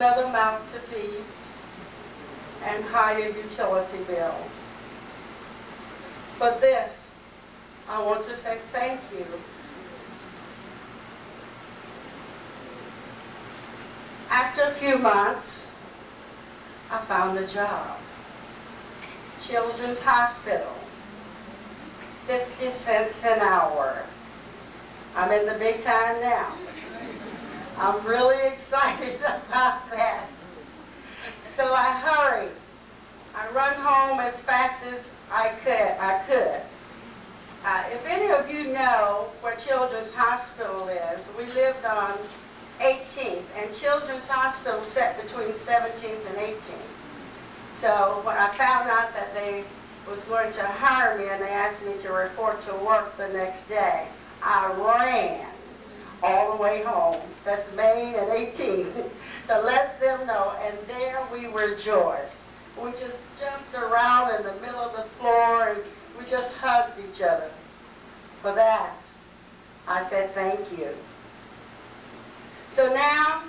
another mouth to feed, and higher utility bills. For this, I want to say thank you. After a few months, I found a job. Children's Hospital, 50 cents an hour. I'm in the big time now. I'm really excited about that. So I hurried. I run home as fast as I could. If any of you know where Children's Hospital is, we lived on 18th, and Children's Hospital set between 17th and 18th. So when I found out that they was going to hire me and they asked me to report to work the next day, I ran all the way home. That's Main and 18th, to let them know, and there we rejoiced. We just jumped around in the middle of the floor and we just hugged each other. For that, I said thank you. So now,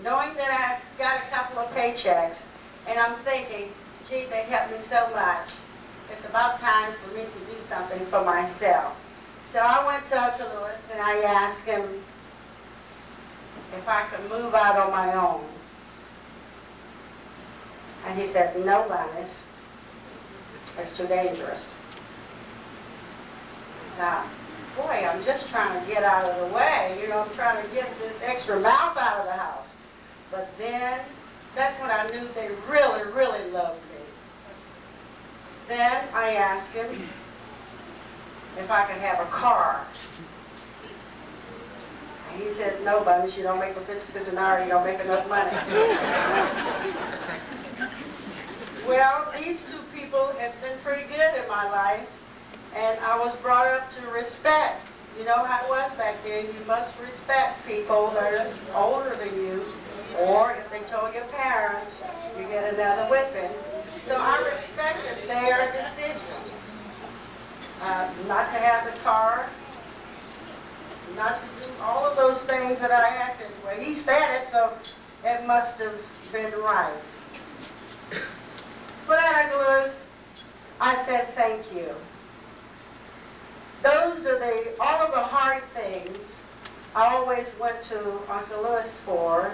knowing that I've got a couple of paychecks, and I'm thinking, gee, they helped me so much, it's about time for me to do something for myself. So I went to Uncle Lewis and I asked him if I could move out on my own. And he said, no, Linus, it's too dangerous. Now, boy, I'm just trying to get out of the way. You know, I'm trying to get this extra mouth out of the house. But then, that's when I knew they really, really loved me. Then I asked him if I could have a car. And he said, no, Bunnies, you don't make a 50 cents an hour, you don't make enough money. Well, these two people has been pretty good in my life, and I was brought up to respect. You know how it was back then. You must respect people that are older than you, or if they told your parents, you get another whipping. So I respected their decision. Not to have the car, not to do all of those things that I asked him. Well, he said it, so it must have been right. For that, Uncle Lewis, I said thank you. Those are all of the hard things I always went to Uncle Lewis for,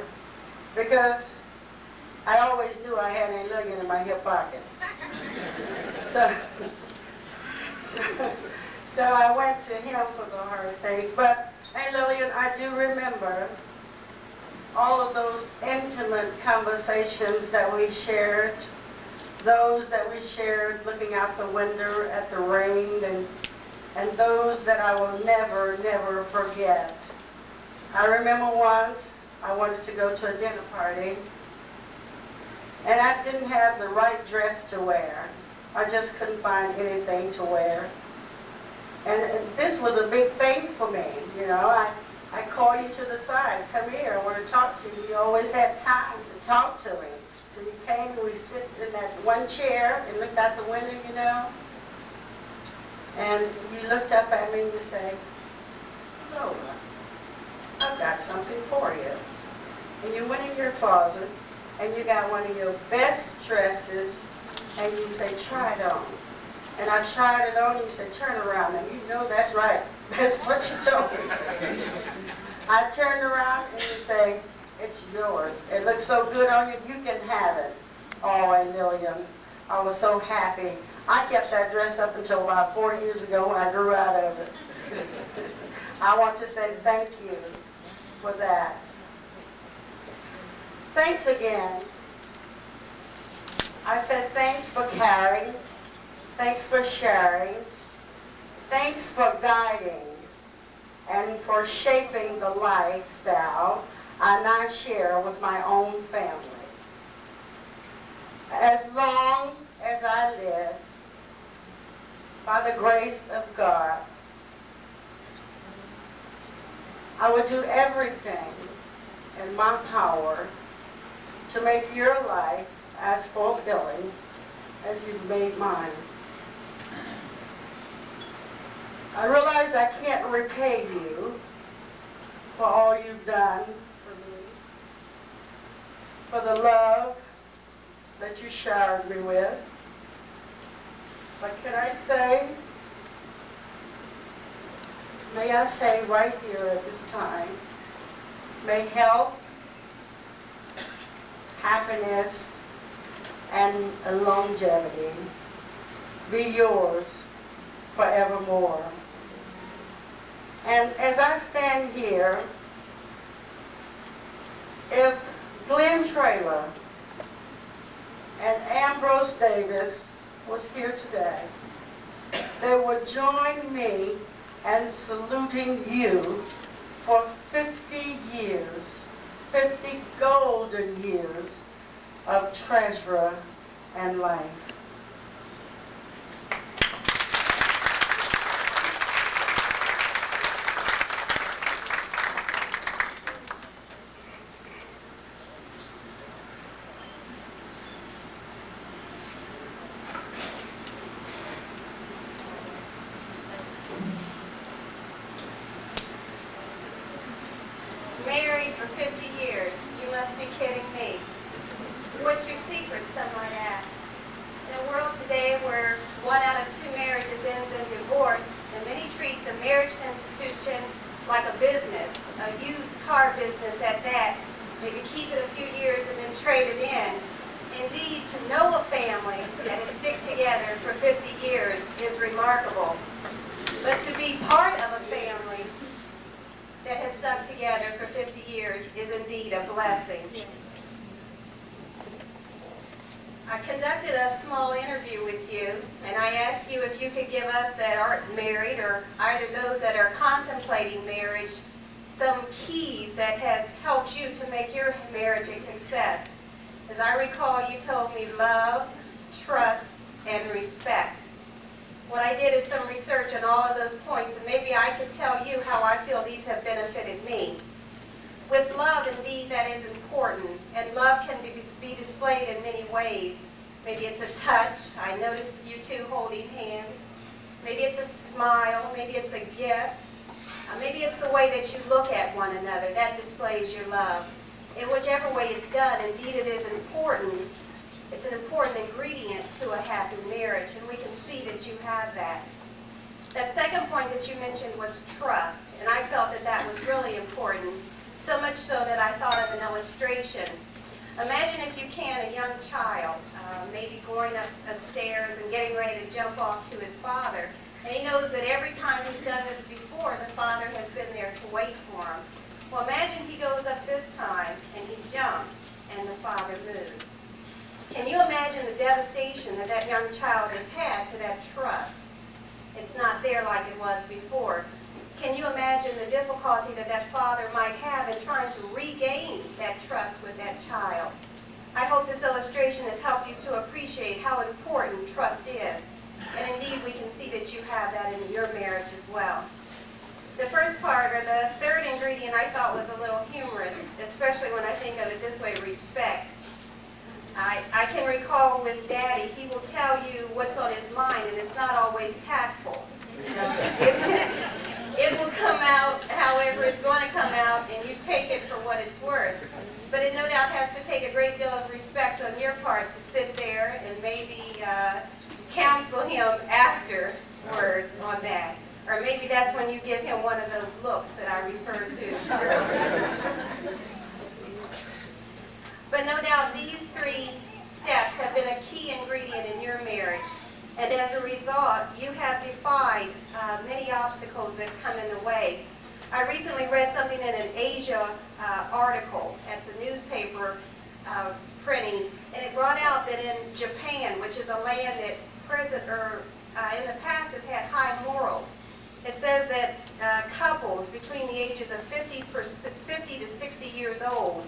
because I always knew I had a Lillian in my hip pocket. So I went to him for the hard things. But, hey Lillian, I do remember all of those intimate conversations that we shared, those that we shared looking out the window at the rain, and those that I will never, never forget. I remember once I wanted to go to a dinner party, and I didn't have the right dress to wear. I just couldn't find anything to wear. And this was a big thing for me, you know. I call you to the side, come here, I want to talk to you. You always had time to talk to me. So you came and we sit in that one chair and looked out the window, you know. And you looked up at me and you say, Lola, I've got something for you. And you went in your closet and you got one of your best dresses and you say, try it on. And I tried it on and you said, turn around. And you know that's right. That's what you told me. I turned around and you say, it's yours. It looks so good on you, you can have it. Oh, and Lillian, I was so happy. I kept that dress up until about 4 years ago when I grew out of it. I want to say thank you for that. Thanks again. I said thanks for caring. Thanks for sharing. Thanks for guiding and for shaping the lifestyle I now share with my own family. As long as I live, by the grace of God, I will do everything in my power to make your life as fulfilling as you've made mine. I realize I can't repay you for all you've done for me, for the love that you showered me with. But can I say, may I say right here at this time, may health, happiness, and longevity be yours forevermore. And as I stand here, if Glenn Traylor and Ambrose Davis was here today, they would join me in saluting you for 50 years, 50 golden years of treasure and life. Married for 50 years. You must be kidding me. What's your secret, some might ask? In a world today where 1 out of 2 marriages ends in divorce, and many treat the marriage institution like a business, a used car business at that, maybe keep it a few years and then trade it in. Indeed, to know a family that has stick together for 50 years is remarkable. But to be part of a family that has stuck together for 50 years is indeed a blessing. I conducted a small interview with you, and I asked you if you could give us that aren't married, or either those that are contemplating marriage, some keys that has helped you to make your marriage a success. As I recall, you told me love, trust, and respect. What I did is some research on all of those points, and maybe I could tell you how I feel these have benefited me. With love, indeed, that is important, and love can be displayed in many ways. Maybe it's a touch. I noticed you two holding hands. Maybe it's a smile. Maybe it's a gift. Maybe it's the way that you look at one another. That displays your love. In whichever way it's done, indeed, it is important. It's an important ingredient to a happy marriage, and we can see that you have that. That second point that you mentioned was trust, and I felt that that was really important, so much so that I thought of an illustration. Imagine, if you can, a young child, maybe going up the stairs and getting ready to jump off to his father, and he knows that every time he's done this before, the father has been there to wait for him. Well, imagine he goes up this time, and he jumps, and the father moves. Can you imagine the devastation that that young child has had to that trust? It's not there like it was before. Can you imagine the difficulty that that father might have in trying to regain that trust with that child? I hope this illustration has helped you to appreciate how important trust is. And indeed, we can see that you have that in your marriage as well. The first part, or the third ingredient, I thought was a little humorous, especially when I think of it this way, respect. I can recall with Daddy, he will tell you what's on his mind, and it's not always tactful. It will come out however it's going to come out, and you take it for what it's worth. But it no doubt has to take a great deal of respect on your part to sit there and maybe counsel him afterwards on that. Or maybe that's when you give him one of those looks that I referred to. But no doubt these 3 steps have been a key ingredient in your marriage. And as a result, you have defied many obstacles that come in the way. I recently read something in an Asia article. It's a newspaper printing. And it brought out that in Japan, which is a land that in the past has had high morals, it says that couples between the ages of 50 to 60 years old,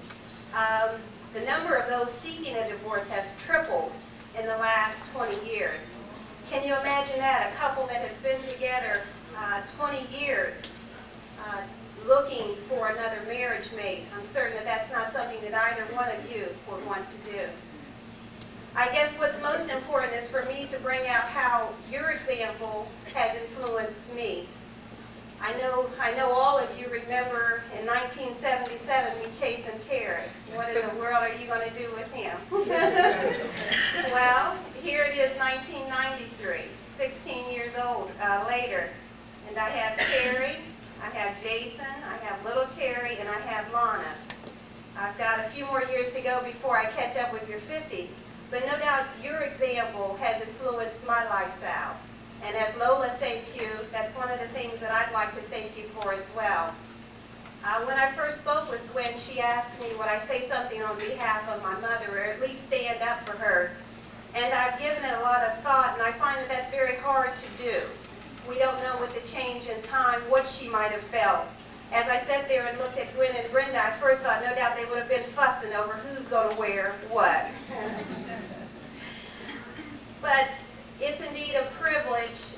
the number of those seeking a divorce has tripled in the last 20 years. Can you imagine that? A couple that has been together 20 years looking for another marriage mate. I'm certain that that's not something that either one of you would want to do. I guess what's most important is for me to bring out how your example has influenced me. I know all of you remember in 1977 me chasing Terry. What in the world are you going to do with him? Well, here it is, 1993, 16 years old later, and I have Terry, I have Jason, I have little Terry, and I have Lana. I've got a few more years to go before I catch up with your 50, but no doubt your example has influenced my lifestyle. And as Lola thanked you, that's one of the things that I'd like to thank you for as well. When I first spoke with Gwen, she asked me would I say something on behalf of my mother, or at least stand up for her. And I've given it a lot of thought, and I find that that's very hard to do. We don't know with the change in time what she might have felt. As I sat there and looked at Gwen and Brenda, I first thought no doubt they would have been fussing over who's going to wear what. But it's indeed a privilege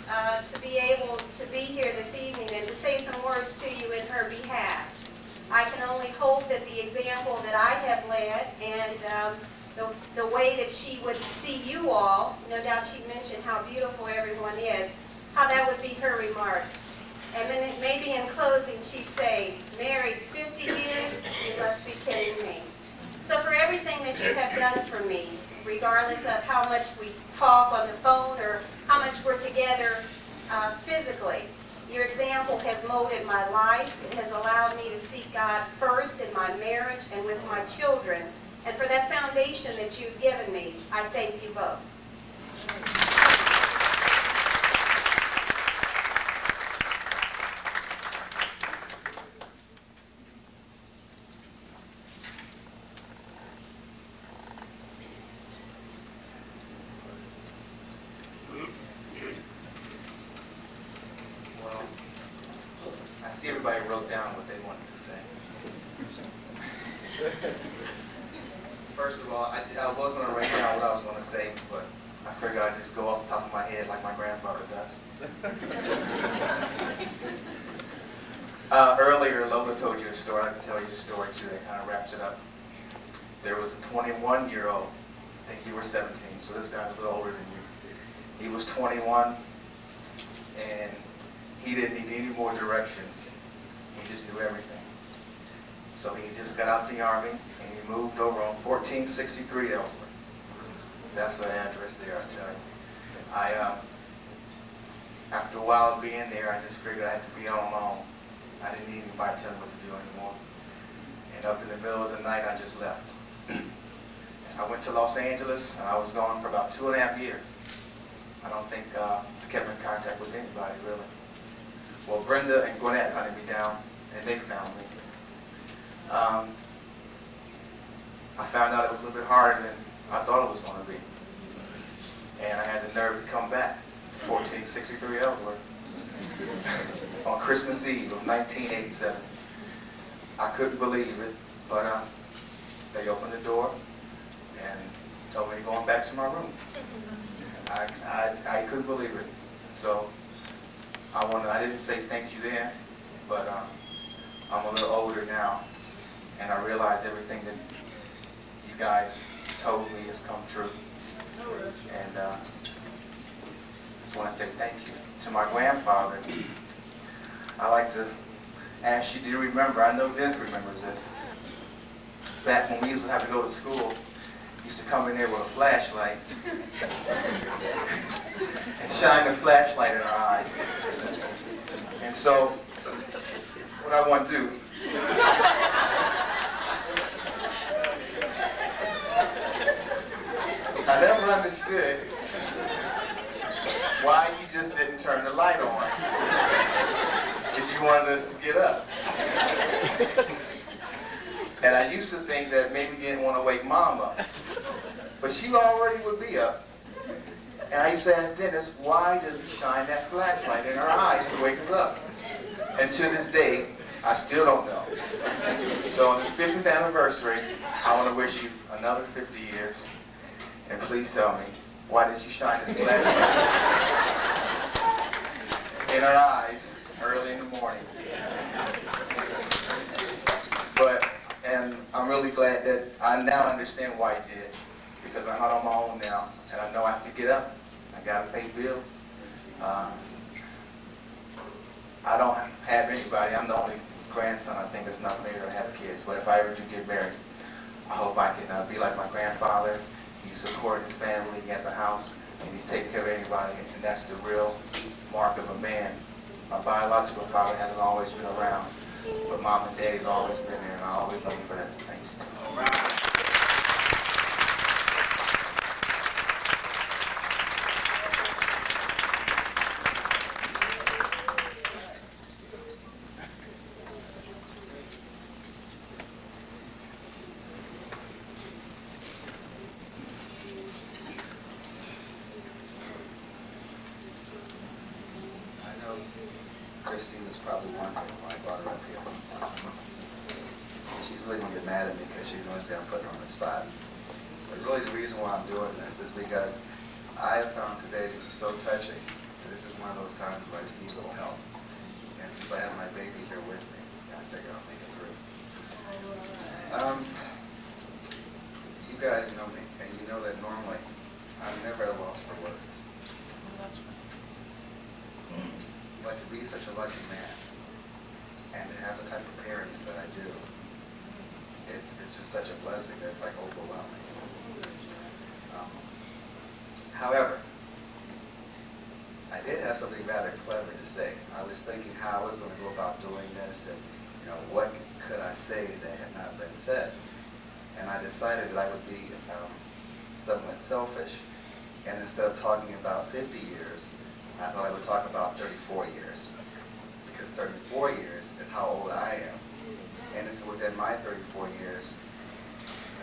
to be able to be here this evening and to say some words to you in her behalf. I can only hope that the example that I have led and the way that she would see you all, no doubt she mentioned how beautiful everyone is, how that would be her remarks. And then maybe in closing she'd say, married 50 years, you must be kidding me. So for everything that you have done for me, regardless of how much we talk on the phone or how much we're together physically, your example has molded my life. It has allowed me to seek God first in my marriage and with my children. And for that foundation that you've given me, I thank you both. Everybody wrote down what they wanted to say. First of all, I was going to write down what I was going to say, but I figured I'd just go off the top of my head like my grandfather does. Earlier, Lola told you a story. I can tell you a story too that kind of wraps it up. There was a 21-year-old. I think you were 17, so this guy was a little older than you. He was 21, and he didn't need any more directions. He just knew everything. So he just got out the Army and he moved over on 1463 Ellsworth. That's the address there, I tell you. After a while of being there, I just figured I had to be on my own. I didn't need anybody telling me what to do anymore. And up in the middle of the night, I just left. I went to Los Angeles and I was gone for about 2.5 years. I don't think I kept in contact with anybody really. Well, Brenda and Gwinnett hunted me down, and they found me. I found out it was a little bit harder than I thought it was going to be. And I had the nerve to come back to 1463 Ellsworth on Christmas Eve of 1987. I couldn't believe it, but they opened the door and told me to go on back to my room. I couldn't believe it. So I didn't say thank you then, but I'm a little older now, and I realize everything that you guys told me has come true. And just want to say thank you. To my grandfather, I like to ask you, do you remember, I know Dennis remembers this, back when we used to have to go to school, he used to come in there with a flashlight and shine the flashlight in our eyes. And so, what I want to do, I never understood why you just didn't turn the light on if you wanted us to get up. And I used to think that maybe you didn't want to wake Mom up, but she already would be up. And I used to ask Dennis, why does he shine that flashlight in her eyes to wake us up? And to this day, I still don't know. So on this 50th anniversary, I want to wish you another 50 years. And please tell me, why did you shine this flashlight in her eyes early in the morning? And I'm really glad that I now understand why you did, because I'm not on my own now, and I know I have to get up. I got to pay bills. I don't have anybody. I'm the only grandson, I think, that's not married or have kids. But if I ever do get married, I hope I can be like my grandfather. He supported his family, he has a house, and he's taking care of everybody, and that's the real mark of a man. My biological father hasn't always been around, but mom and daddy's always been there, and I always love you for that. Thanks. Christine is probably wondering why I brought her up here. She's really going to get mad at me because she's going to say I'm putting her on the spot. But really the reason why I'm doing this is because I have found today this is so touching. This is one of those times where I just need a little help. And since I have my baby here with me, I figure I'll make it through. You guys know me, and you know that normally I'm never at a loss for words. But to be such a lucky man and to have the type of parents that I do, it's just such a blessing that it's like overwhelming. However, I did have something rather clever to say. I was thinking how I was going to go about doing this and, what could I say that had not been said. And I decided that I would be somewhat selfish, and instead of talking about 50 years, I thought I would talk about 34 years, because 34 years is how old I am, and it's within my 34 years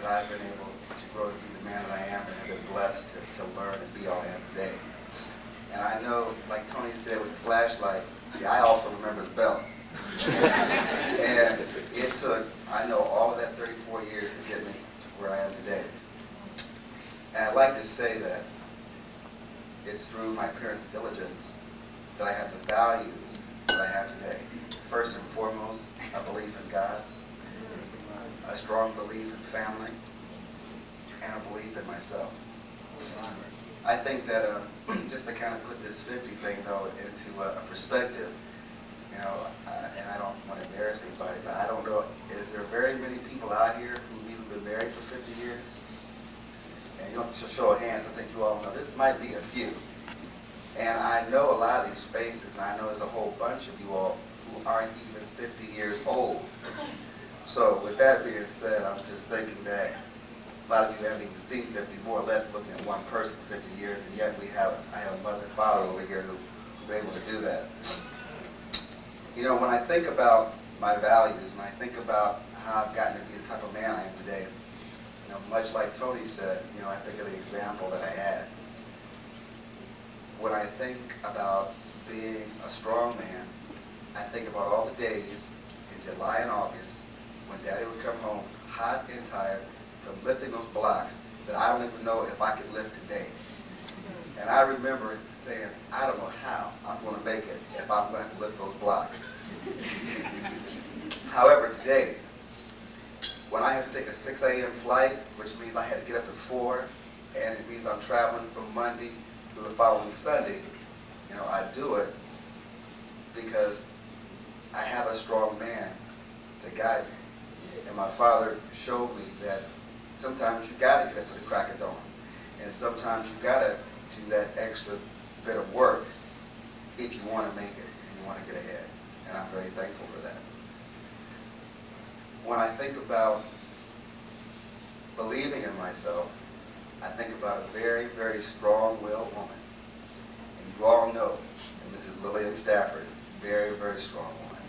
that I've been able to grow to be the man that I am and have been blessed to learn and be all I am today. And I know, like Tony said with the flashlight, see, I also remember the belt. And it took, I know, all of that 34 years to get me to where I am today. And I'd like to say that it's through my parents' diligence that I have the values that I have today. First and foremost, a belief in God, a strong belief in family, and a belief in myself. I think that just to kind of put this 50 thing though into a perspective, and I don't want to embarrass anybody, but I don't know, is there very many people out here who've even been married for 50 years? And you don't just show of hands, I think you all know. This might be a few. And I know a lot of these faces, and I know there's a whole bunch of you all who aren't even 50 years old. So with that being said, I'm just thinking that a lot of you haven't even seen 50, more or less looking at one person for 50 years, and yet I have a mother and father over here who are able to do that. When I think about my values, and I think about how I've gotten to be the type of man I am today, much like Tony said, I think of the example that I had. When I think about being a strong man, I think about all the days in July and August when Daddy would come home hot and tired from lifting those blocks that I don't even know if I could lift today. And I remember saying, I don't know how I'm going to make it if I'm going to have to lift those blocks. However, today, when I have to take a 6 a.m. flight, which means I had to get up at 4, and it means I'm traveling from Monday to the following Sunday, I do it because I have a strong man to guide me. And my father showed me that sometimes you got to get up at the crack of dawn, and sometimes you got to do that extra bit of work if you want to make it and you want to get ahead. And I'm very thankful for that. When I think about believing in myself, I think about a very, very strong-willed woman. And you all know, and this is Lillian Stafford, a very, very strong woman.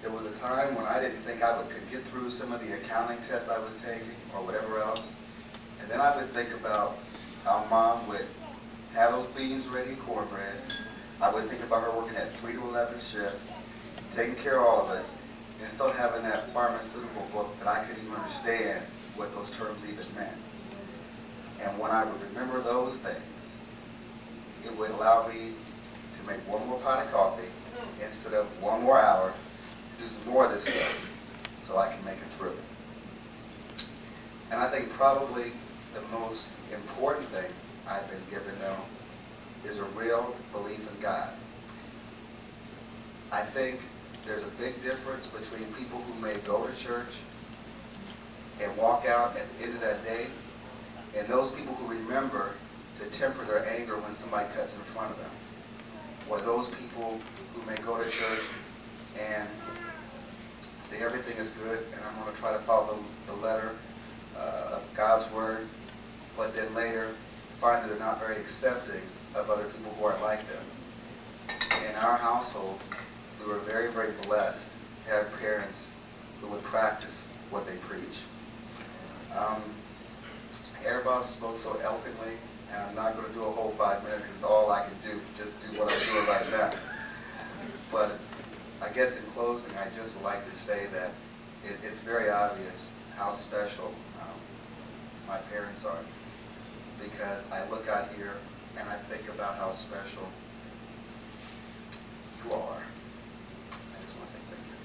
There was a time when I didn't think I could get through some of the accounting tests I was taking or whatever else. And then I would think about how Mom would have those beans ready, cornbread. I would think about her working that 3 to 11 shift, taking care of all of us, and still having that pharmaceutical book that I couldn't even understand what those terms even meant. And when I would remember those things, it would allow me to make one more pot of coffee instead of 1 more hour to do some more of this stuff so I can make it through. And I think probably the most important thing I've been given, though, is a real belief in God. I think there's a big difference between people who may go to church and walk out at the end of that day, and those people who remember to temper their anger when somebody cuts in front of them. Or those people who may go to church and say everything is good and I'm going to try to follow the letter of God's word, but then later find that they're not very accepting of other people who are like them. In our household, we were very, very blessed to have parents who would practice what they preach. Everybody spoke so eloquently, and I'm not going to do a whole 5 minutes because all I can do, just do what I'm doing right now. But I guess in closing, I just would like to say that it's very obvious how special my parents are, because I look out here and I think about how special you all are. I just want to say thank you.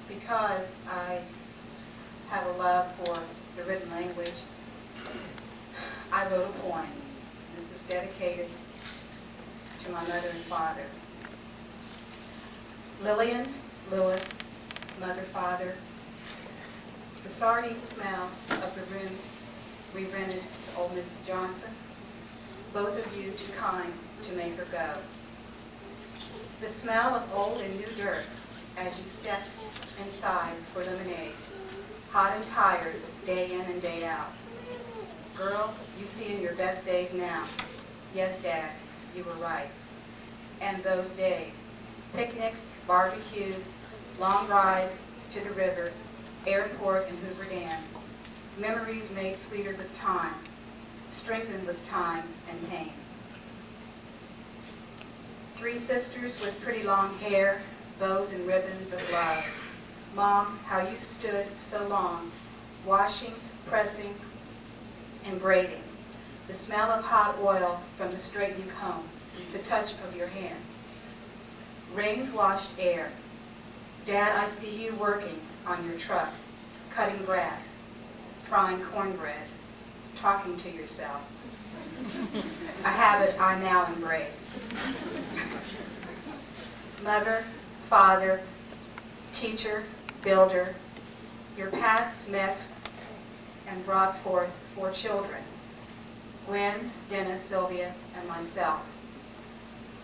Because I have a love for the written language, I wrote a poem. This was dedicated to my mother and father. Lillian, Lewis, mother, father, the sardine smell of the room we rented to old Mrs. Johnson, both of you too kind to make her go. The smell of old and new dirt as you stepped inside for lemonade, hot and tired, day in and day out. Girl, you see in your best days now. Yes, Dad, you were right. And those days, picnics, barbecues, long rides to the river, airport and Hoover Dam, memories made sweeter with time, strengthened with time and pain. 3 sisters with pretty long hair, bows and ribbons of love. Mom, how you stood so long, washing, pressing, and braiding. The smell of hot oil from the straightening comb, the touch of your hand. Rain-washed air. Dad, I see you working on your truck, cutting grass, frying cornbread, talking to yourself. A habit I now embrace. Mother, father, teacher, builder, your paths met and brought forth 4 children, Gwen, Dennis, Sylvia, and myself.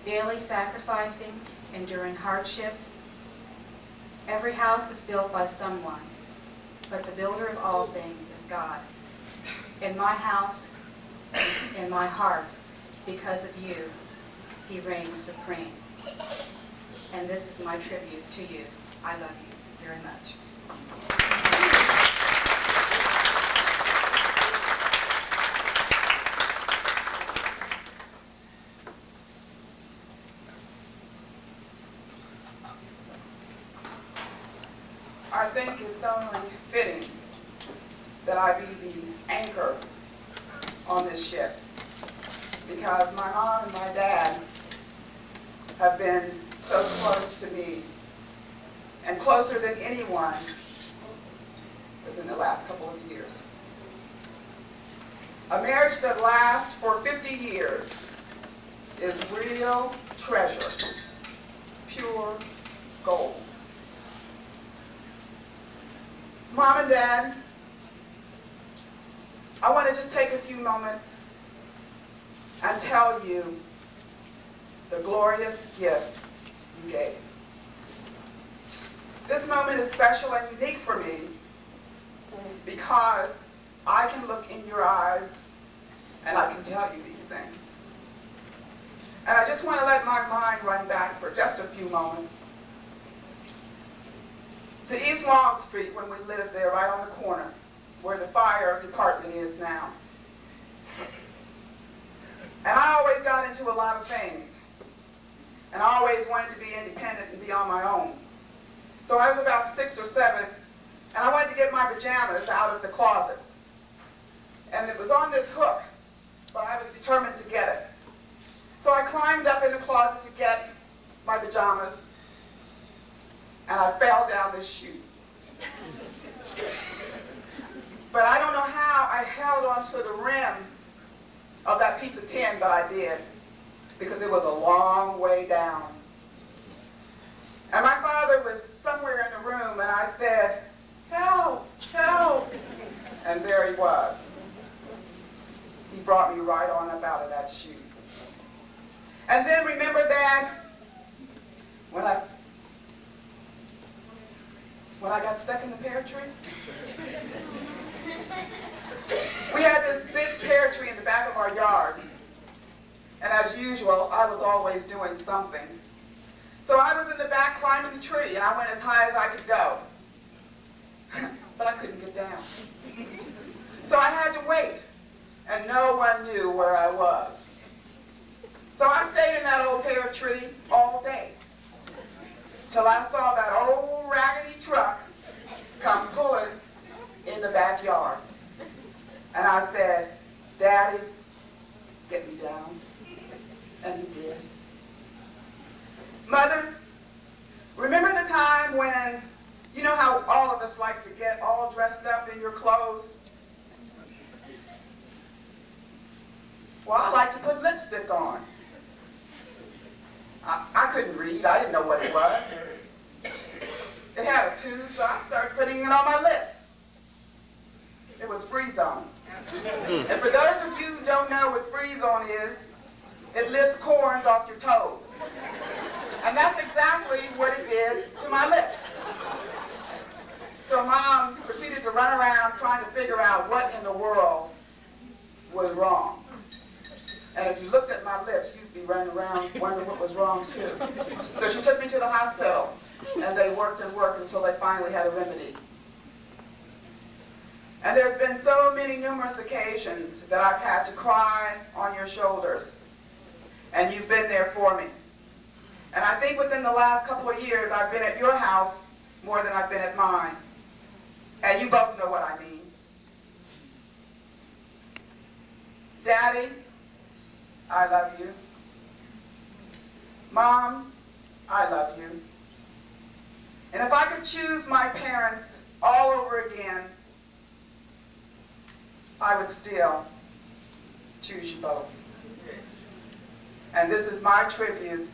Daily sacrificing, enduring hardships. Every house is built by someone, but the builder of all things is God. In my house, in my heart, because of you, he reigns supreme. And this is my tribute to you. I love you very much. I think it's only fitting that I be the anchor on this ship, because my mom and my dad have been so close to me, and closer than anyone within the last couple of years. A marriage that lasts for 50 years is real treasure, pure gold. Mom and Dad, I want to just take a few moments and tell you the glorious gift you gave. This moment is special and unique for me because I can look in your eyes and I can tell you these things. And I just want to let my mind run back for just a few moments to East Long Street when we lived there, right on the corner, where the fire department is now. And I always got into a lot of things, and I always wanted to be independent and be on my own. So I was about 6 or 7 and I wanted to get my pajamas out of the closet. And it was on this hook, but I was determined to get it. So I climbed up in the closet to get my pajamas, and I fell down this chute. But I don't know how I held onto the rim of that piece of tin, but I did, because it was a long way down. And my father was somewhere in the room, and I said, "Help, help." And there he was. He brought me right on up out of that chute. And then remember, Dad, when I got stuck in the pear tree? We had this big pear tree in the back of our yard. And as usual, I was always doing something. So I was in the back climbing the tree, and I went as high as I could go. But I couldn't get down. So I had to wait, and no one knew where I was. So I stayed in that old pear tree all day, till I saw that old raggedy truck come pulling in the backyard. And I said, "Daddy, get me down." And he did. Mother, remember the time when, you know how all of us like to get all dressed up in your clothes? Well, I like to put lipstick on. I couldn't read. I didn't know what it was. It had a tube, so I started putting it on my lips. It was Free-Zone. And for those of you who don't know what Free-Zone is, it lifts corns off your toes. And that's exactly what it did to my lips. So Mom proceeded to run around trying to figure out what in the world was wrong. And if you looked at my lips, you'd be running around wondering what was wrong too. So she took me to the hospital, and they worked and worked until they finally had a remedy. And there's been so many numerous occasions that I've had to cry on your shoulders, and you've been there for me. And I think within the last couple of years, I've been at your house more than I've been at mine. And you both know what I mean. Daddy, I love you. Mom, I love you. And if I could choose my parents all over again, I would still choose you both. And this is my tribute